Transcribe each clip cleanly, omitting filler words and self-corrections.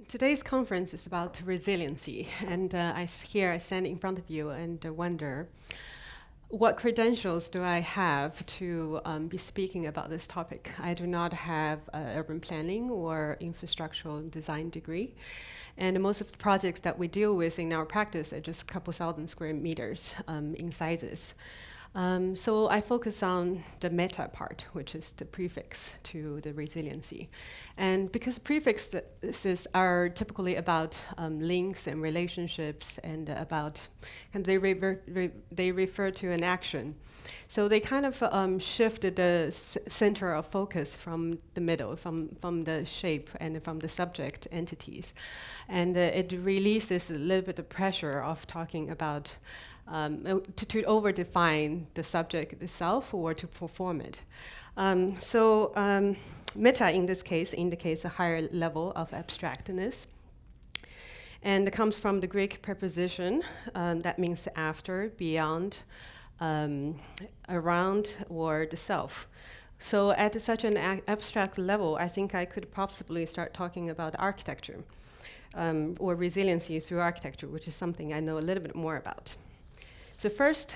Today's conference is about resiliency, and I stand in front of you and wonder, what credentials do I have to be speaking about this topic? I do not have an urban planning or infrastructural design degree, and most of the projects that we deal with in our practice are just a couple thousand square meters in sizes. So I focus on the meta part, which is the prefix to the resiliency. And because prefixes are typically about links and relationships and and they refer to an action. So they kind of shifted the center of focus from the middle, from the shape and from the subject entities. And it releases a little bit of pressure of talking about to over-define the subject itself or to perform it. Meta in this case indicates a higher level of abstractness, and it comes from the Greek preposition that means after, beyond, around, or the self. So at such an abstract level, I think I could possibly start talking about architecture or resiliency through architecture, which is something I know a little bit more about. So first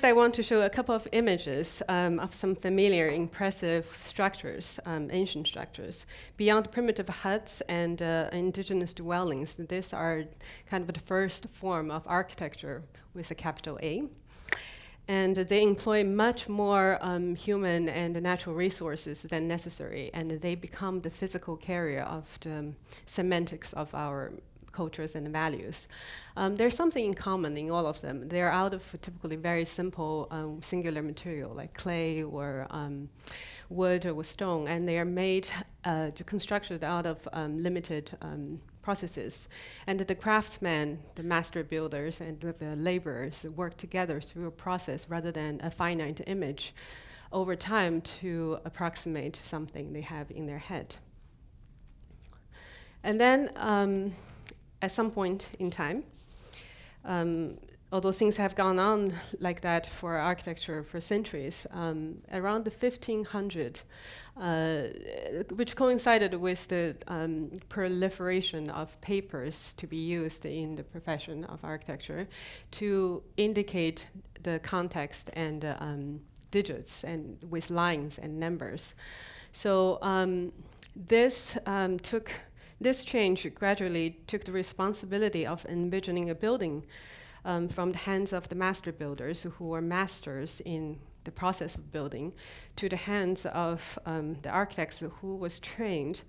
I want to show a couple of images of some familiar, impressive structures, ancient structures. Beyond primitive huts and indigenous dwellings, these are kind of the first form of architecture with a capital A. And they employ much more human and natural resources than necessary, and they become the physical carrier of the semantics of our cultures and values. There's something in common in all of them. They're out of typically very simple singular material like clay or wood or stone, and they are made constructed out of limited processes. And the craftsmen, the master builders, and the laborers work together through a process rather than a finite image over time to approximate something they have in their head. And then at some point in time, although things have gone on like that for architecture for centuries, around the 1500, which coincided with the proliferation of papers to be used in the profession of architecture to indicate the context and digits and with lines and numbers. So this change gradually took the responsibility of envisioning a building from the hands of the master builders who were masters in the process of building to the hands of the architects who was trained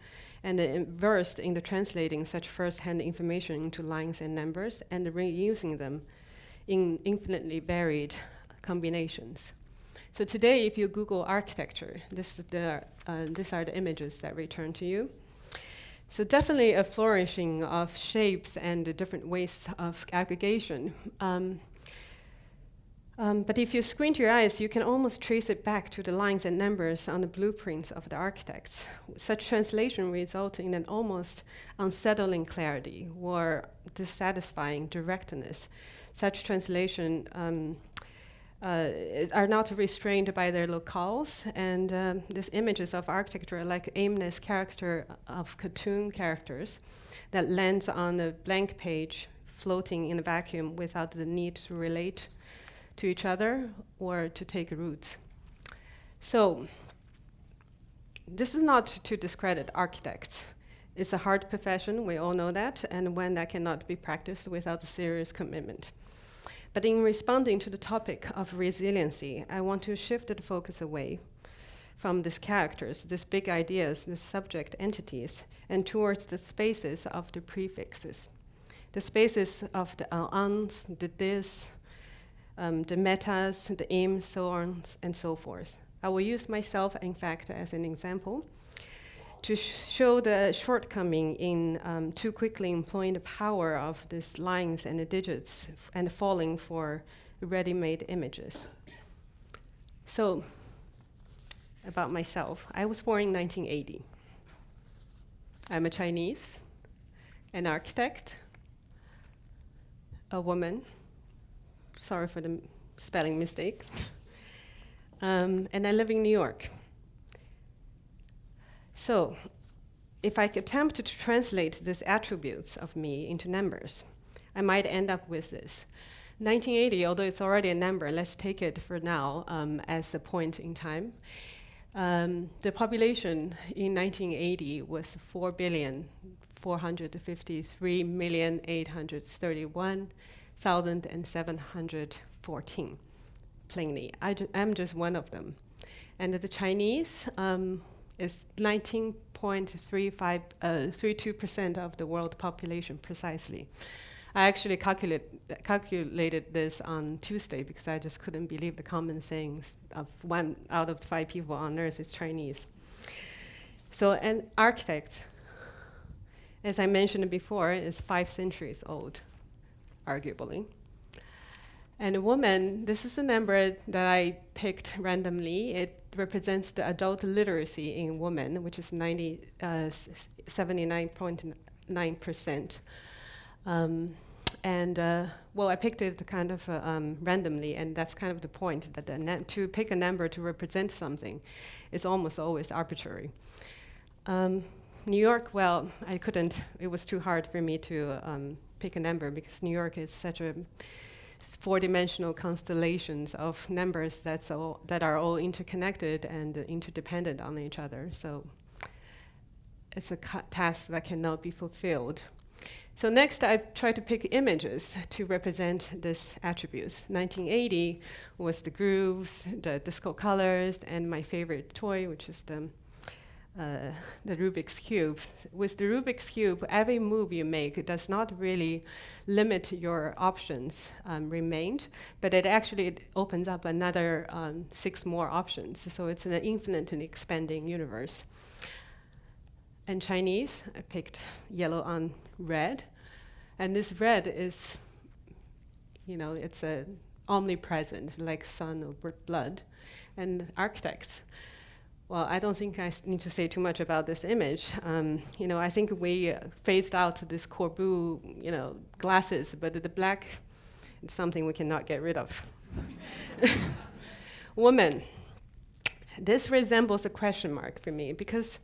and versed in the translating such first-hand information into lines and numbers and reusing them in infinitely varied combinations. So today, if you Google architecture, these are the images that return to you. So definitely a flourishing of shapes and the different ways of aggregation. But if you squint your eyes, you can almost trace it back to the lines and numbers on the blueprints of the architects. Such translation results in an almost unsettling clarity or dissatisfying directness. Such translation are not restrained by their locales, and these images of architecture are like aimless character of cartoon characters that lands on a blank page floating in a vacuum without the need to relate to each other or to take roots. So this is not to discredit architects. It's a hard profession, we all know that, and one that cannot be practiced without a serious commitment. But in responding to the topic of resiliency, I want to shift the focus away from these characters, these big ideas, these subject entities, and towards the spaces of the prefixes. The spaces of the uns, the this, the metas, the ims, so on and so forth. I will use myself, in fact, as an example to show the shortcoming in too quickly employing the power of these lines and the digits and falling for ready-made images. So, about myself, I was born in 1980. I'm a Chinese, an architect, a woman, sorry for the spelling mistake, and I live in New York. So, if I attempt to translate these attributes of me into numbers, I might end up with this. 1980, although it's already a number, let's take it for now as a point in time. The population in 1980 was 4,453,831,714, plainly. I'm just one of them. And the Chinese is 19.32% of the world population precisely. I actually calculated this on Tuesday because I just couldn't believe the common sayings of 1 out of 5 people on Earth is Chinese. So an architect, as I mentioned before, is 5 centuries old, arguably. And a woman, this is a number that I picked randomly. It represents the adult literacy in women, which is 79.9%. Well, I picked it kind of randomly, and that's kind of the point, that to pick a number to represent something is almost always arbitrary. New York, well, I couldn't, it was too hard for me to pick a number because New York is such a 4-dimensional constellations of numbers that are all interconnected and interdependent on each other. So it's a task that cannot be fulfilled. So next, I try to pick images to represent these attributes. 1980 was the grooves, the disco colors, and my favorite toy, which is the Rubik's Cube. With the Rubik's Cube, every move you make does not really limit your options remained, but it actually opens up another 6 more options. So it's an infinitely expanding universe. And Chinese, I picked yellow on red. And this red is, it's omnipresent, like sun or blood. And architects, well, I don't think I need to say too much about this image. I think we phased out this Corbu, glasses, but the black is something we cannot get rid of. Woman. This resembles a question mark for me because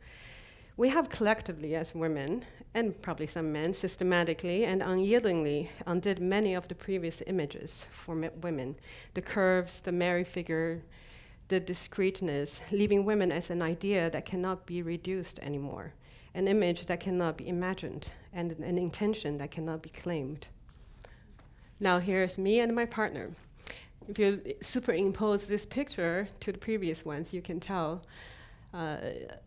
we have collectively as women, and probably some men, systematically and unyieldingly undid many of the previous images for women. The curves, the Mary figure, the discreteness, leaving women as an idea that cannot be reduced anymore, an image that cannot be imagined, and an intention that cannot be claimed. Now here's me and my partner. If you superimpose this picture to the previous ones, you can tell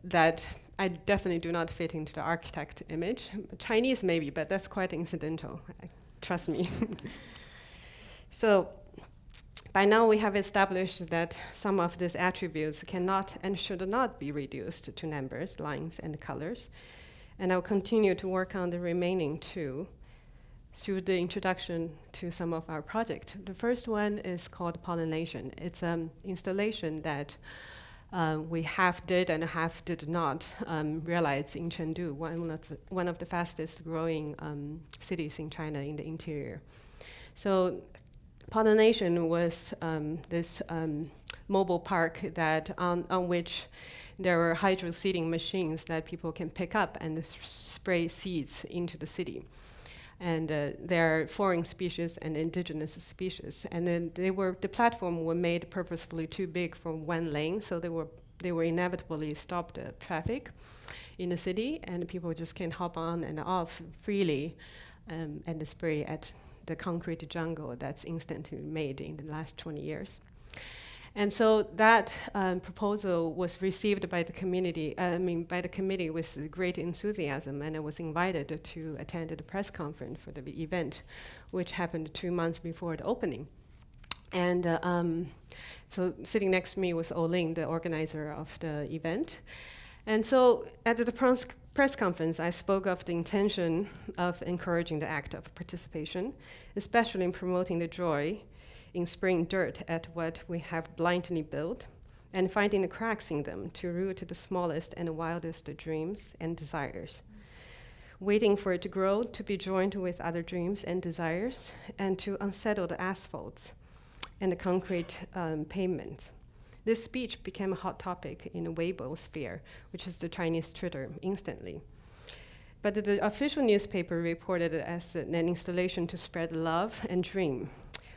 that I definitely do not fit into the architect image. Chinese maybe, but that's quite incidental, trust me. So by now we have established that some of these attributes cannot and should not be reduced to numbers, lines, and colors. And I'll continue to work on the remaining 2 through the introduction to some of our projects. The first one is called pollination. It's an installation that we half did and half did not realize in Chengdu, one of the fastest growing cities in China in the interior. So pollination was this mobile park that on which there were hydro-seeding machines that people can pick up and spray seeds into the city. And there are foreign species and indigenous species. And then the platform were made purposefully too big for one lane, so they were inevitably stopped traffic in the city, and people just can hop on and off freely and spray at the concrete jungle that's instantly made in the last 20 years. And so that proposal was received by the community, by the committee with great enthusiasm, and I was invited to attend the press conference for the event, which happened 2 months before the opening. And so sitting next to me was Olin, the organizer of the event. And so at the press conference, I spoke of the intention of encouraging the act of participation, especially in promoting the joy in spraying dirt at what we have blindly built and finding the cracks in them to root the smallest and wildest dreams and desires. Waiting for it to grow, to be joined with other dreams and desires, and to unsettle the asphalts and the concrete pavements. This speech became a hot topic in the Weibo sphere, which is the Chinese Twitter, instantly. But the official newspaper reported it as an installation to spread love and dream,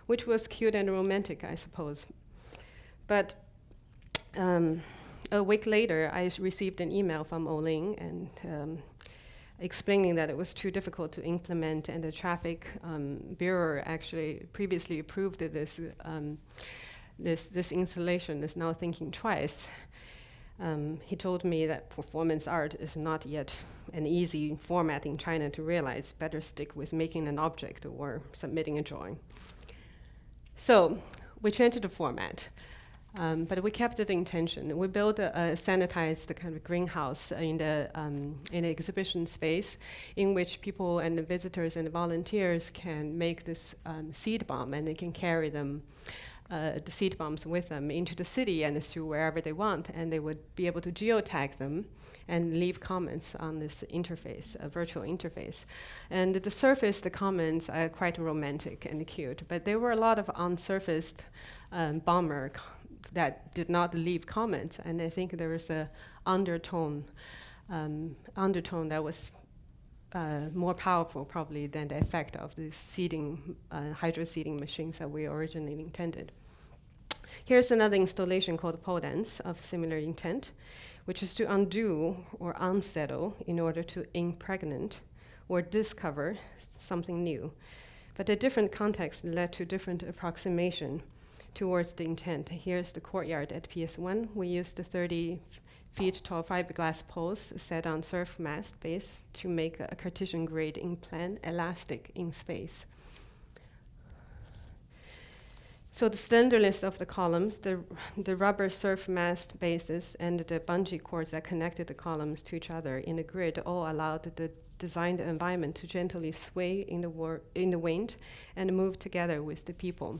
which was cute and romantic, I suppose. But a week later, I received an email from Oling and explaining that it was too difficult to implement, and the traffic bureau actually previously approved this this installation is now thinking twice. He told me that performance art is not yet an easy format in China to realize. Better stick with making an object or submitting a drawing. So we changed the format, but we kept the intention. We built a sanitized kind of greenhouse in the exhibition space, in which people and the visitors and the volunteers can make this seed bomb, and they can carry them. The seed bombs with them into the city and to wherever they want, and they would be able to geotag them and leave comments on this interface, a virtual interface. And the surfaced comments are quite romantic and cute, but there were a lot of unsurfaced bomber that did not leave comments, and I think there was a undertone that was more powerful probably than the effect of the seeding, hydro seeding machines that we originally intended. Here's another installation called pole dance of similar intent, which is to undo or unsettle in order to impregnate or discover something new. But the different contexts led to different approximation towards the intent. Here's the courtyard at PS1. We used the 30 feet tall fiberglass poles set on surf mast base to make a Cartesian grid in plan elastic in space. So the slenderness of the columns, the rubber surf mast bases, and the bungee cords that connected the columns to each other in the grid all allowed the designed environment to gently sway in the wind and move together with the people.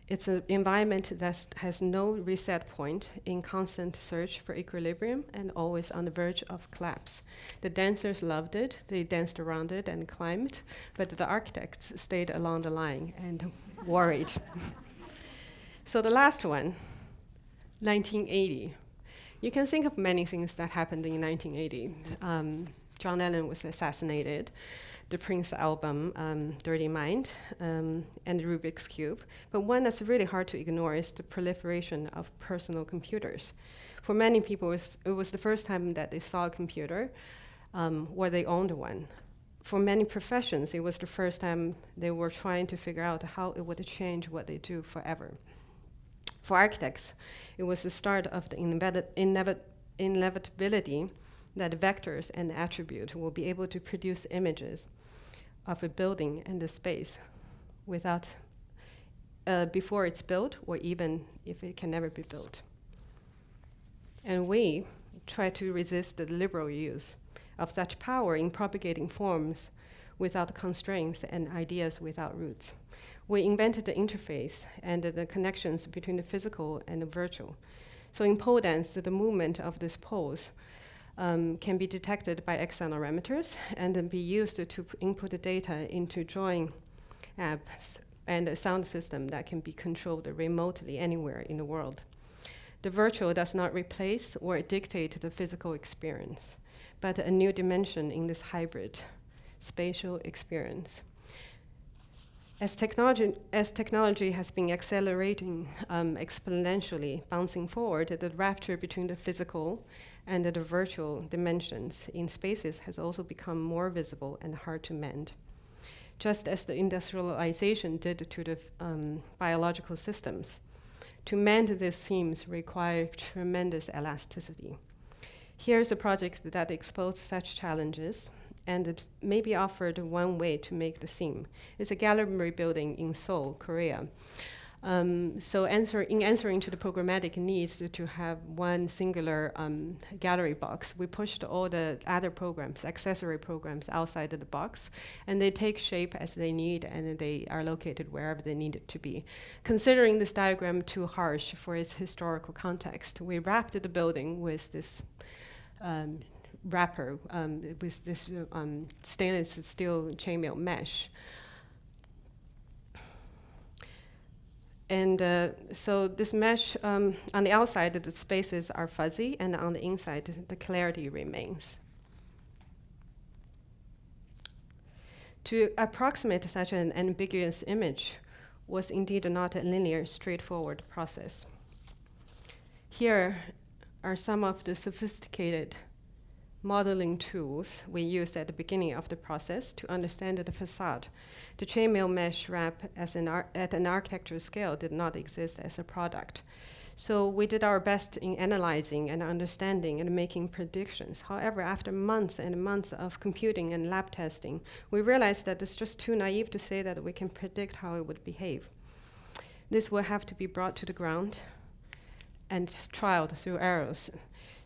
It's an environment that has no reset point, in constant search for equilibrium and always on the verge of collapse. The dancers loved it, they danced around it and climbed, but the architects stayed along the line and worried. So the last one, 1980. You can think of many things that happened in 1980. John Lennon was assassinated, the Prince album, Dirty Mind, and the Rubik's Cube. But one that's really hard to ignore is the proliferation of personal computers. For many people, it was the first time that they saw a computer or they owned one. For many professions, it was the first time they were trying to figure out how it would change what they do forever. For architects, it was the start of the inevitability that vectors and attributes will be able to produce images of a building and the space without before it's built, or even if it can never be built. And we try to resist the liberal use of such power in propagating forms without constraints and ideas without roots. We invented the interface and the connections between the physical and the virtual. So in pole dance, the movement of this pose can be detected by accelerometers and then be used to input the data into drawing apps and a sound system that can be controlled remotely anywhere in the world. The virtual does not replace or dictate the physical experience, but a new dimension in this hybrid spatial experience. As technology has been accelerating exponentially, bouncing forward, the rupture between the physical and the virtual dimensions in spaces has also become more visible and hard to mend. Just as the industrialization did to the biological systems, to mend these seams require tremendous elasticity. Here's a project that exposed such challenges and maybe offered one way to make the seam. It's a gallery building in Seoul, Korea. So in answering to the programmatic needs to have one singular gallery box, we pushed all the other programs, accessory programs outside of the box, and they take shape as they need, and they are located wherever they need it to be. Considering this diagram too harsh for its historical context, we wrapped the building with this wrapper, with this stainless steel chainmail mesh. And so this mesh, on the outside, the spaces are fuzzy, and on the inside, the clarity remains. To approximate such an ambiguous image was indeed not a linear, straightforward process. Here are some of the sophisticated modeling tools we used at the beginning of the process to understand the facade. The chainmail mesh wrap at an architectural scale did not exist as a product. So we did our best in analyzing and understanding and making predictions. However, after months and months of computing and lab testing, we realized that it's just too naive to say that we can predict how it would behave. This will have to be brought to the ground and trialed through errors.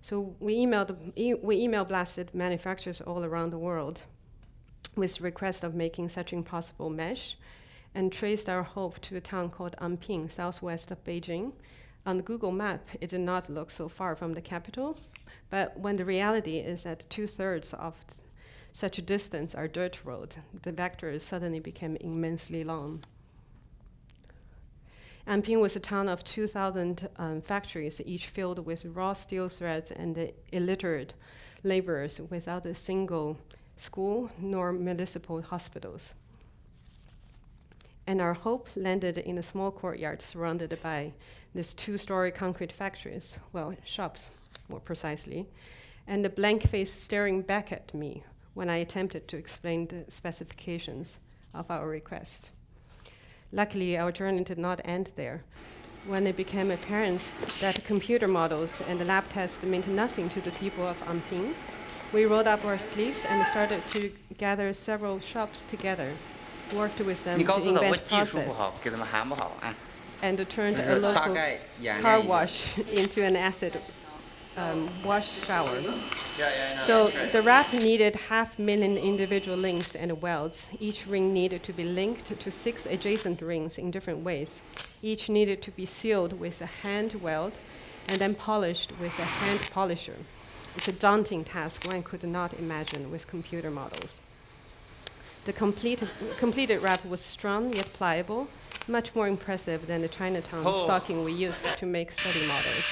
So we email blasted manufacturers all around the world with request of making such impossible mesh, and traced our hope to a town called Anping, southwest of Beijing. On the Google map, it did not look so far from the capital, but when the reality is that 2/3 of such a distance are dirt road, the vectors suddenly became immensely long. Anping was a town of 2,000 factories, each filled with raw steel threads and illiterate laborers without a single school nor municipal hospitals. And our hope landed in a small courtyard surrounded by these 2-story concrete factories, well, shops, more precisely, and a blank face staring back at me when I attempted to explain the specifications of our request. Luckily, our journey did not end there. When it became apparent that computer models and the lab tests meant nothing to the people of Anping, we rolled up our sleeves and started to gather several shops together, worked with them to invent process, and turned a local car wash into an acid wash shower. So the wrap needed 500,000 individual links and welds. Each ring needed to be linked to 6 adjacent rings in different ways. Each needed to be sealed with a hand weld and then polished with a hand polisher. It's a daunting task one could not imagine with computer models. The completed wrap was strong yet pliable, much more impressive than the Chinatown stocking we used to make study models.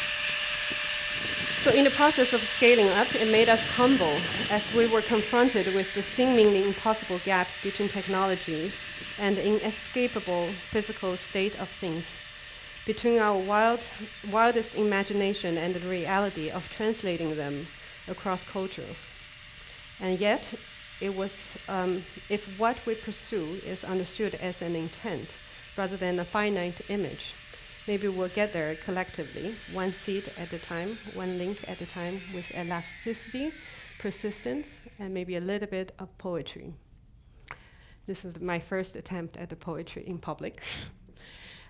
So in the process of scaling up, it made us humble as we were confronted with the seemingly impossible gap between technologies and the inescapable physical state of things, between our wildest imagination and the reality of translating them across cultures. And yet, it was, if what we pursue is understood as an intent rather than a finite image, maybe we'll get there collectively, one seed at a time, one link at a time, with elasticity, persistence, and maybe a little bit of poetry. This is my first attempt at the poetry in public.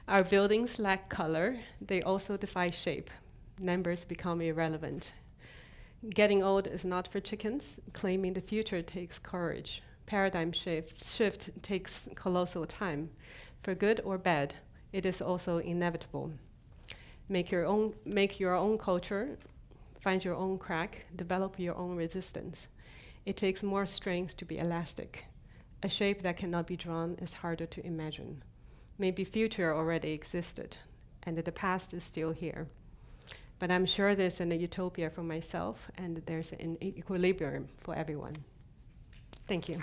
Our buildings lack color. They also defy shape. Numbers become irrelevant. Getting old is not for chickens. Claiming the future takes courage. Paradigm shift takes colossal time. For good or bad, it is also inevitable. Make your own culture, find your own crack, develop your own resistance. It takes more strength to be elastic. A shape that cannot be drawn is harder to imagine. Maybe future already existed, and the past is still here. But I'm sure there's an utopia for myself, and there's an equilibrium for everyone. Thank you.